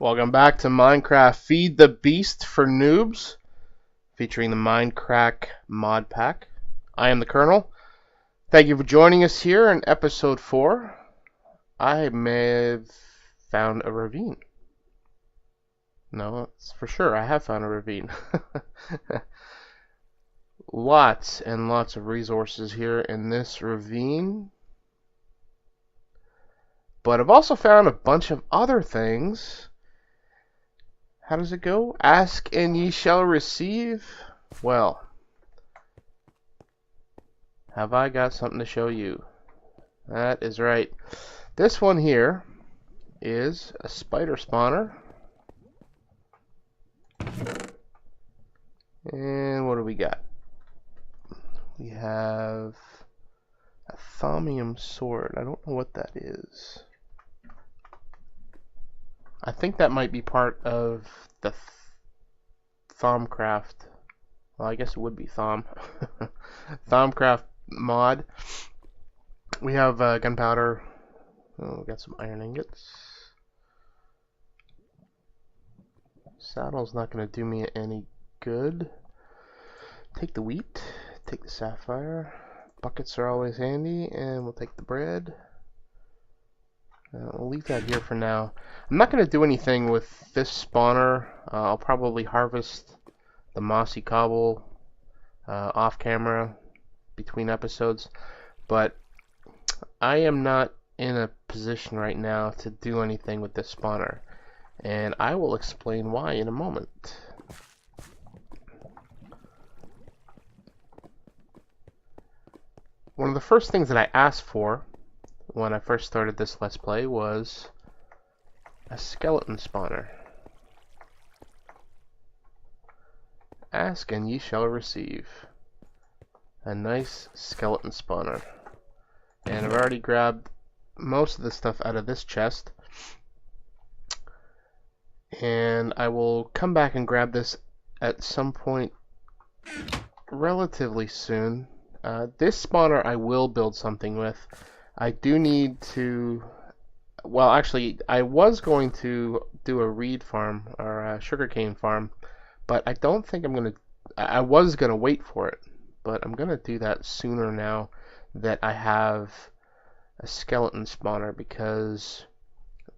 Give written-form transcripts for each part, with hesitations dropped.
Welcome back to Minecraft Feed the Beast for Noobs, featuring the Minecraft mod pack. I am the Kerrnel. Thank you for joining us here in episode 4. I may have found a ravine. No, that's for sure. I have found a ravine. Lots and lots of resources here in this ravine. But I've also found a bunch of other things. How does it go? Ask and ye shall receive. Well, have I got something to show you? That is right. This one here is a spider spawner. And what do we got? We have a thaumium sword. I don't know what that is. I think that might be part of the Thaumcraft. Well, I guess it would be Thaum. Thaumcraft mod. We have gunpowder. Oh, we got some iron ingots. Saddle's not going to do me any good. Take the wheat. Take the sapphire. Buckets are always handy, and we'll take the bread. We'll leave that here for now. I'm not going to do anything with this spawner. I'll probably harvest the mossy cobble off camera between episodes, but I am not in a position right now to do anything with this spawner, and I will explain why in a moment. One of the first things that I asked for when I first started this Let's Play was a skeleton spawner. Ask and ye shall receive. A nice skeleton spawner. And I've already grabbed most of the stuff out of this chest. And I will come back and grab this at some point relatively soon. This spawner I will build something with. I do need to, well, actually, I was going to do a reed farm, or a sugarcane farm, but I don't think I'm going to, I was going to wait for it, but I'm going to do that sooner now that I have a skeleton spawner, because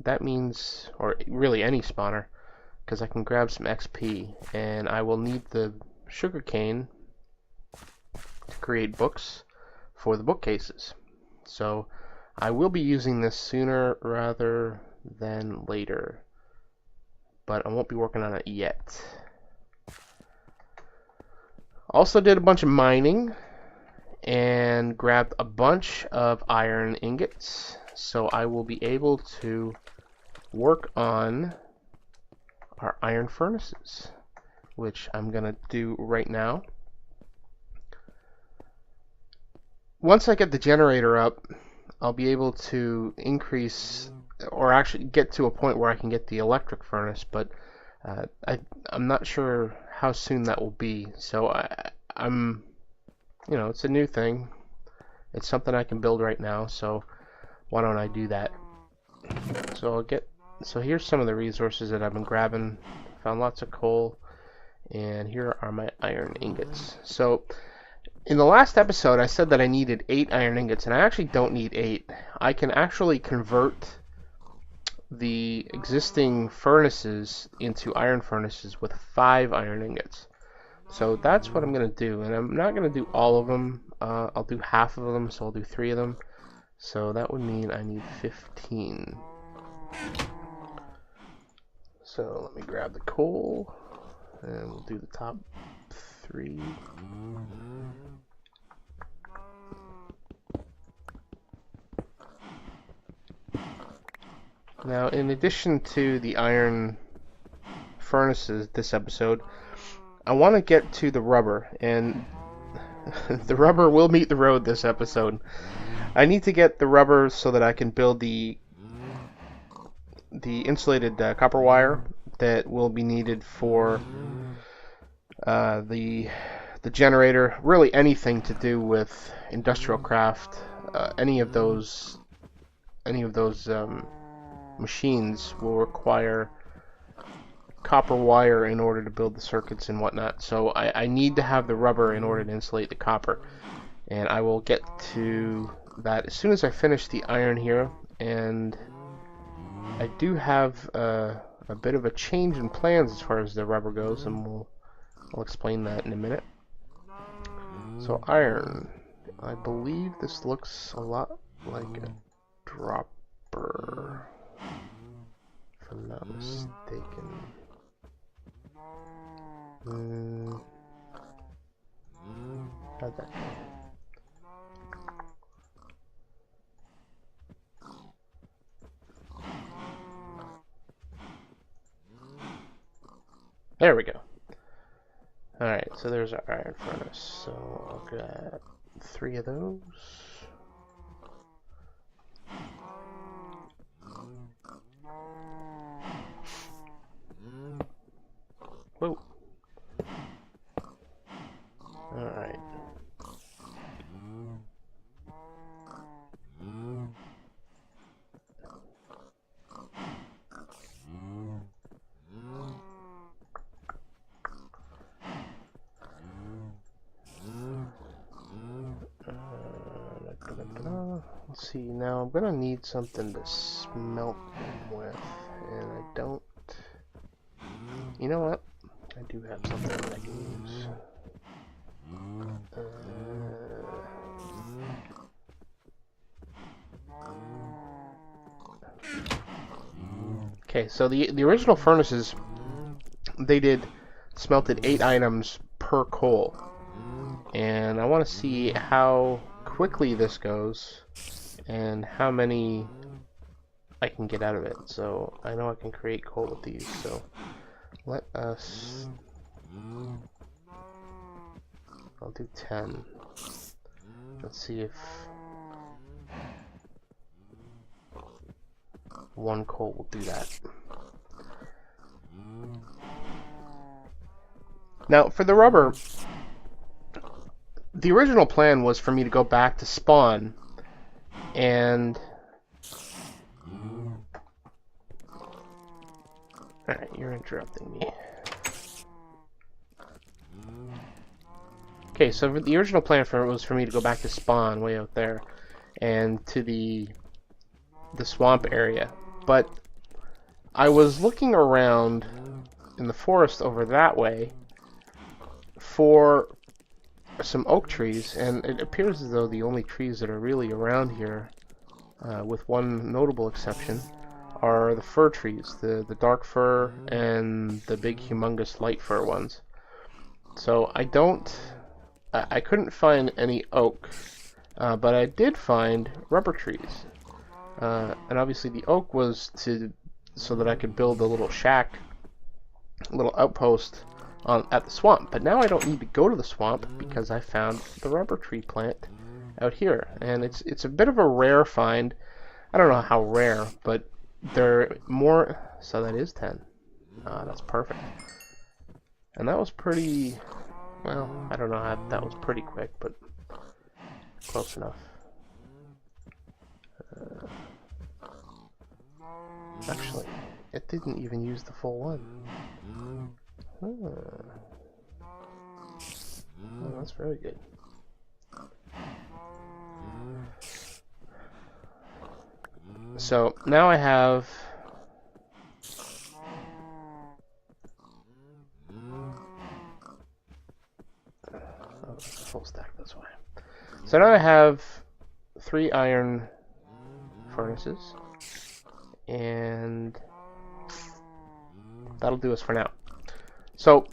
that means, or really any spawner, because I can grab some XP, and I will need the sugarcane to create books for the bookcases. So I will be using this sooner rather than later, but I won't be working on it yet. Also did a bunch of mining and grabbed a bunch of iron ingots, so I will be able to work on our iron furnaces, which I'm gonna do right now. Once I get the generator up, I'll be able to increase, or actually get to a point where I can get the electric furnace, but I'm not sure how soon that will be. So I'm, you know, it's a new thing. It's something I can build right now, so why don't I do that? So here's some of the resources that I've been grabbing. Found lots of coal, and here are my iron ingots. So in the last episode, I said that I needed 8 iron ingots, and I actually don't need 8. I can actually convert the existing furnaces into iron furnaces with 5 iron ingots. So that's what I'm going to do, and I'm not going to do all of them. I'll do half of them, so I'll do 3 of them. So that would mean I need 15. So let me grab the coal, and we'll do the top 3. Now, in addition to the iron furnaces this episode, I want to get to the rubber, and the rubber will meet the road this episode. I need to get the rubber so that I can build the insulated copper wire that will be needed for the generator. Really anything to do with industrial craft, any of those machines will require copper wire in order to build the circuits and whatnot. So I need to have the rubber in order to insulate the copper. And I will get to that as soon as I finish the iron here. And I do have a bit of a change in plans as far as the rubber goes, and I'll explain that in a minute. So iron. I believe this looks a lot like a dropper, if I'm not mistaken. How'd that go? There we go. Alright, so there's our iron furnace. So I'll grab 3 of those. Whoa. Alright. Let's see, now I'm gonna need something to smelt them with, and I don't. You know what? I do have something that I can use. Okay, so the original furnaces, they smelted 8 items per coal, and I want to see how quickly this goes and how many I can get out of it. So I know I can create coal with these, so let us, I'll do 10. Let's see if 1 coal will do that. Now for the rubber, the original plan was for me to go back to spawn and alright, you're interrupting me. Okay, so the original plan was for me to go back to spawn way out there and to the swamp area, but I was looking around in the forest over that way for some oak trees, and it appears as though the only trees that are really around here, with one notable exception, are the fir trees, the dark fir and the big humongous light fir ones. So I couldn't find any oak, but I did find rubber trees, and obviously the oak was so that I could build a little shack, a little outpost at the swamp. But now I don't need to go to the swamp because I found the rubber tree plant out here, and it's a bit of a rare find. I don't know how rare, but they're more. So that is 10. That's perfect. And that was pretty. Well, I don't know how that was pretty quick, but close enough. Actually, it didn't even use the full one. Oh, that's very good. So now I have full stack this way. So now I have 3 iron furnaces, and that'll do us for now. So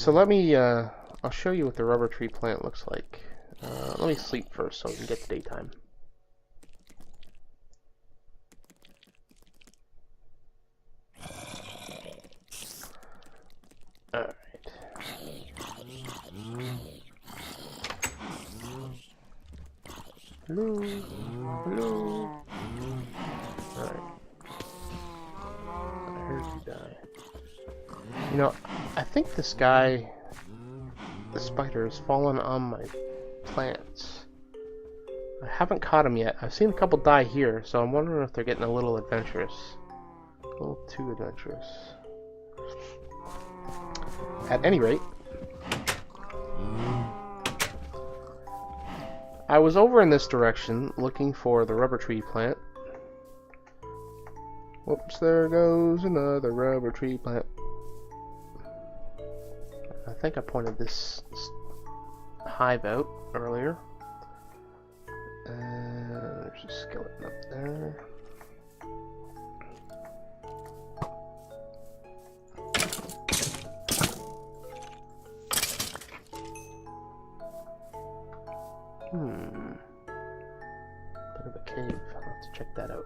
let me I'll show you what the rubber tree plant looks like. Let me sleep first so we can get to daytime. Alright. Hello. Hello. Alright. I heard you die. You know, I think this guy, the spider, has fallen on my plants. I haven't caught him yet. I've seen a couple die here, so I'm wondering if they're getting a little adventurous. A little too adventurous. At any rate, I was over in this direction looking for the rubber tree plant. Whoops, there goes another rubber tree plant. I think I pointed this hive out earlier. There's a skeleton up there. Bit of a cave. I'll have to check that out.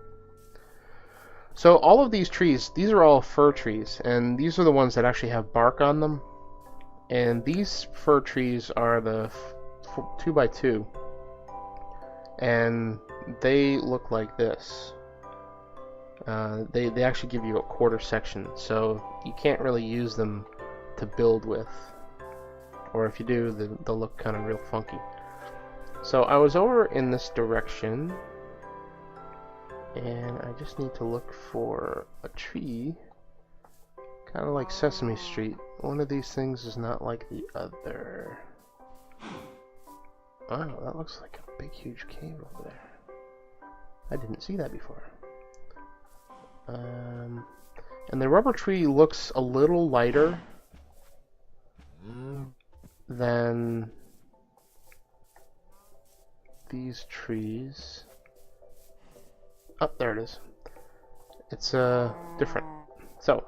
So all of these trees, these are all fir trees, and these are the ones that actually have bark on them. And these fir trees are the 2x2, and they look like this. They actually give you a quarter section, so you can't really use them to build with, or if you do, they'll look kind of real funky. So I was over in this direction, and I just need to look for a tree, kind of like Sesame Street. One of these things is not like the other. Wow, that looks like a big, huge cave over there. I didn't see that before. And the rubber tree looks a little lighter than these trees. Oh, there it is. It's different. So,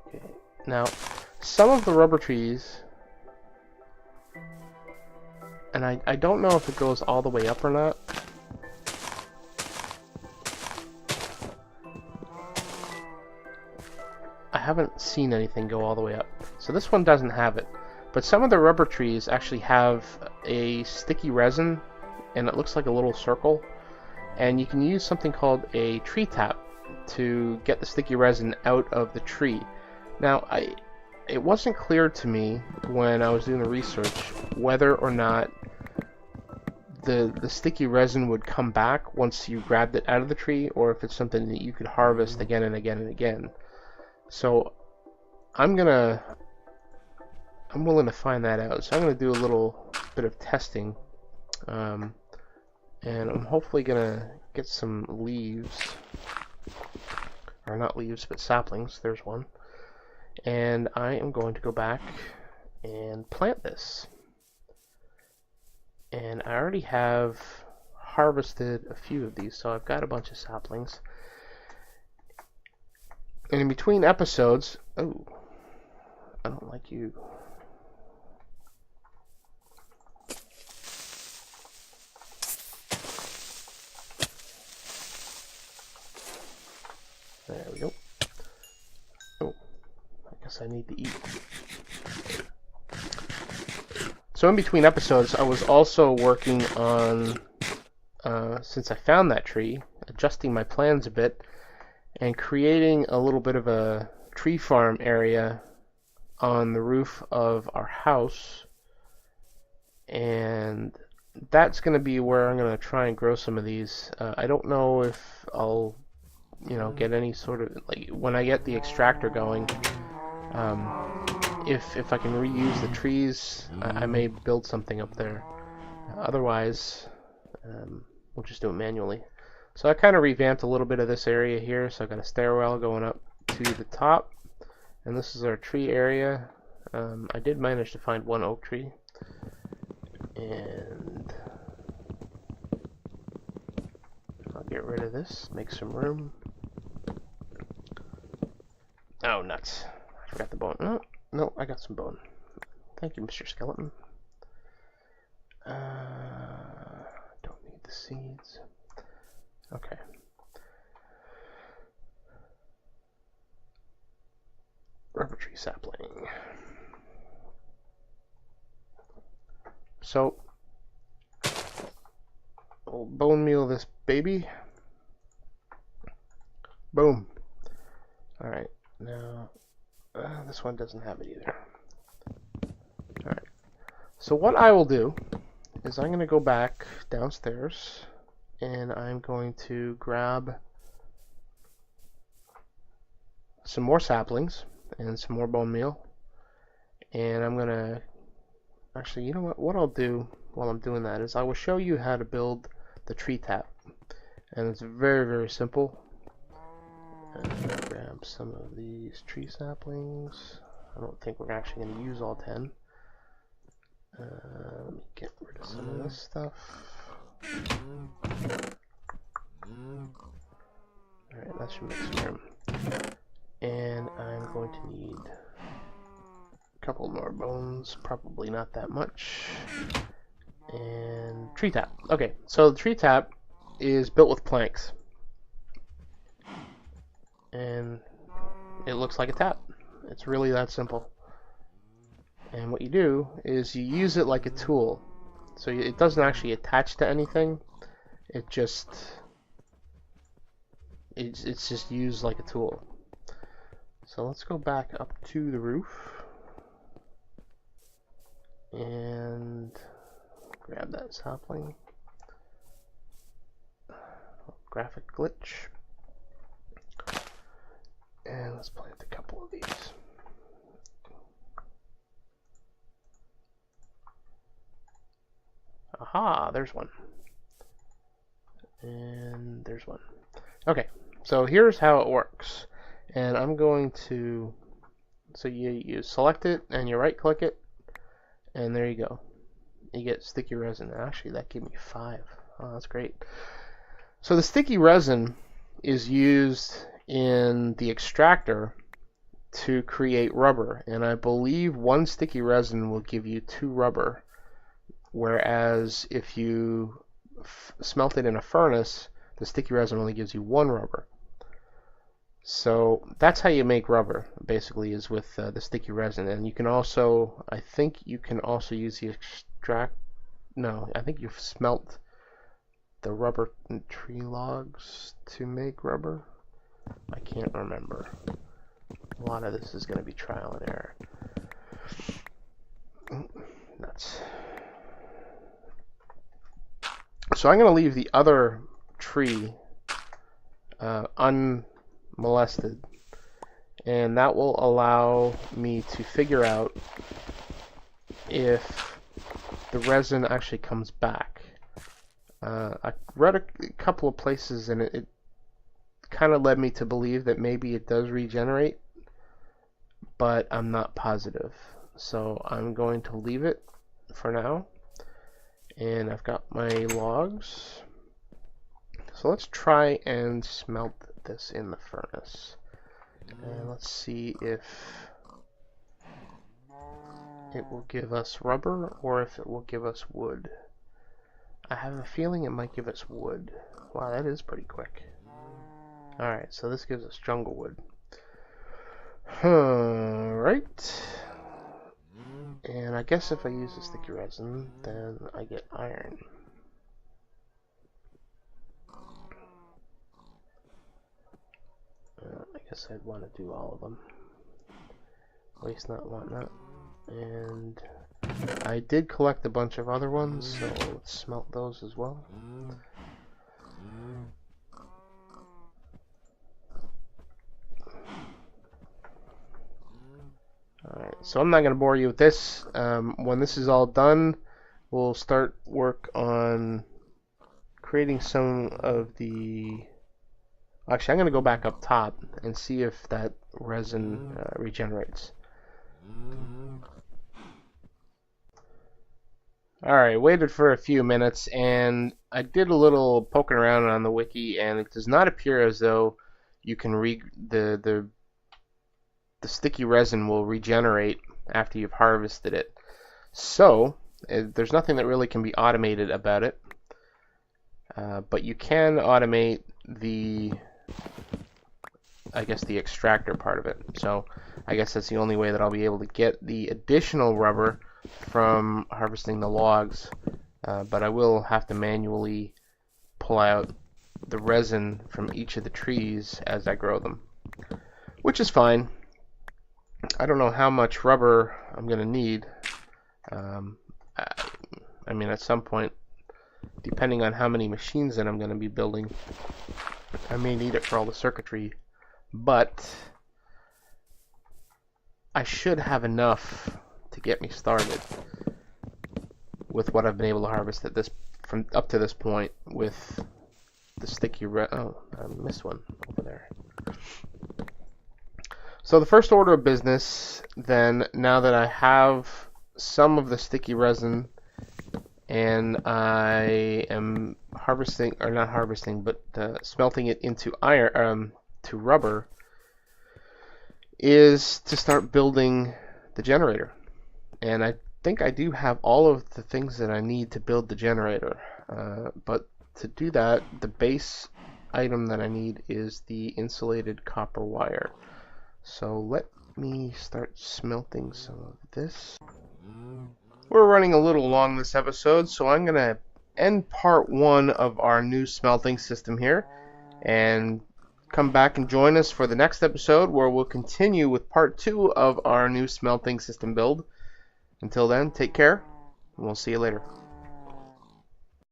okay. Now, some of the rubber trees, and I don't know if it goes all the way up or not. I haven't seen anything go all the way up. So this one doesn't have it. But some of the rubber trees actually have a sticky resin, and it looks like a little circle. And you can use something called a tree tap to get the sticky resin out of the tree. Now, it wasn't clear to me when I was doing the research whether or not the sticky resin would come back once you grabbed it out of the tree, or if it's something that you could harvest again and again and again. So I'm willing to find that out. So I'm gonna do a little bit of testing, and I'm hopefully gonna get some leaves, or not leaves, but saplings. There's one, and I am going to go back and plant this. And I already have harvested a few of these, so I've got a bunch of saplings. And in between episodes, oh, I don't like you. There we go. Oh, I guess I need to eat. So in between episodes, I was also working on, since I found that tree, adjusting my plans a bit, and creating a little bit of a tree farm area on the roof of our house. And that's going to be where I'm going to try and grow some of these. I don't know if I'll, get any sort of, like, when I get the extractor going, if I can reuse the trees, I may build something up there. Otherwise, we'll just do it manually. So I kind of revamped a little bit of this area here. So I've got a stairwell going up to the top, and this is our tree area. I did manage to find one oak tree, and I'll get rid of this, make some room. Oh, nuts. I forgot the bone. No, I got some bone. Thank you, Mr. Skeleton. Don't need the seeds. Okay. Rubber tree sapling. So, we'll bone meal this baby. Boom. Alright, now this one doesn't have it either. Alright. So what I will do is I'm going to go back downstairs and I'm going to grab some more saplings and some more bone meal, and I'm gonna actually, you know what I'll do while I'm doing that is I will show you how to build the tree tap, and it's very, very simple. And I'm gonna grab some of these tree saplings. I don't think we're actually going to use all 10. Let me get rid of some of this stuff. Alright, that should make some room. And I'm going to need a couple more bones, probably not that much. And tree tap. Okay, so the tree tap is built with planks. And it looks like a tap. It's really that simple. And what you do is you use it like a tool. So it doesn't actually attach to anything. It's just used like a tool. So let's go back up to the roof and grab that sapling. Graphic glitch. And let's plant a couple of these. Aha, there's one. And there's one. Okay, so here's how it works. And I'm going to, so you select it and you right click it, and there you go. You get sticky resin. Actually, that gave me 5. Oh, that's great. So the sticky resin is used in the extractor to create rubber, and I believe 1 sticky resin will give you 2 rubber, whereas if you smelt it in a furnace, the sticky resin only gives you 1 rubber. So that's how you make rubber, basically, is with the sticky resin. And you can also, I think you can also use the I think you've smelt the rubber tree logs to make rubber. I can't remember. A lot of this is going to be trial and error. Nuts. So I'm going to leave the other tree unmolested, and that will allow me to figure out if the resin actually comes back. I read a couple of places, and it kind of led me to believe that maybe it does regenerate, but I'm not positive. So I'm going to leave it for now. And I've got my logs. So let's try and smelt this in the furnace. And let's see if it will give us rubber or if it will give us wood. I have a feeling it might give us wood. Wow, that is pretty quick. Alright, so this gives us jungle wood. Alright. And I guess if I use the sticky resin, then I get iron. I guess I'd want to do all of them. At least not whatnot. And I did collect a bunch of other ones, so let's smelt those as well. Alright, so I'm not going to bore you with this. When this is all done, we'll start work on creating some of the... Actually, I'm going to go back up top and see if that resin regenerates. Alright, waited for a few minutes, and I did a little poking around on the wiki, and it does not appear as though you can the sticky resin will regenerate after you've harvested it. So there's nothing that really can be automated about it, but you can automate the extractor part of it. So I guess that's the only way that I'll be able to get the additional rubber from harvesting the logs, but I will have to manually pull out the resin from each of the trees as I grow them, which is fine. I don't know how much rubber I'm going to need. I mean, at some point, depending on how many machines that I'm going to be building, I may need it for all the circuitry, but I should have enough to get me started with what I've been able to harvest at this from up to this point with the sticky oh, I missed one over there. So the first order of business then, now that I have some of the sticky resin and I am harvesting, or not harvesting, but smelting it into iron, to rubber, is to start building the generator. And I think I do have all of the things that I need to build the generator, but to do that, the base item that I need is the insulated copper wire. So let me start smelting some of this. We're running a little long this episode, so I'm going to end part 1 of our new smelting system here, and come back and join us for the next episode where we'll continue with part 2 of our new smelting system build. Until then, take care, and we'll see you later.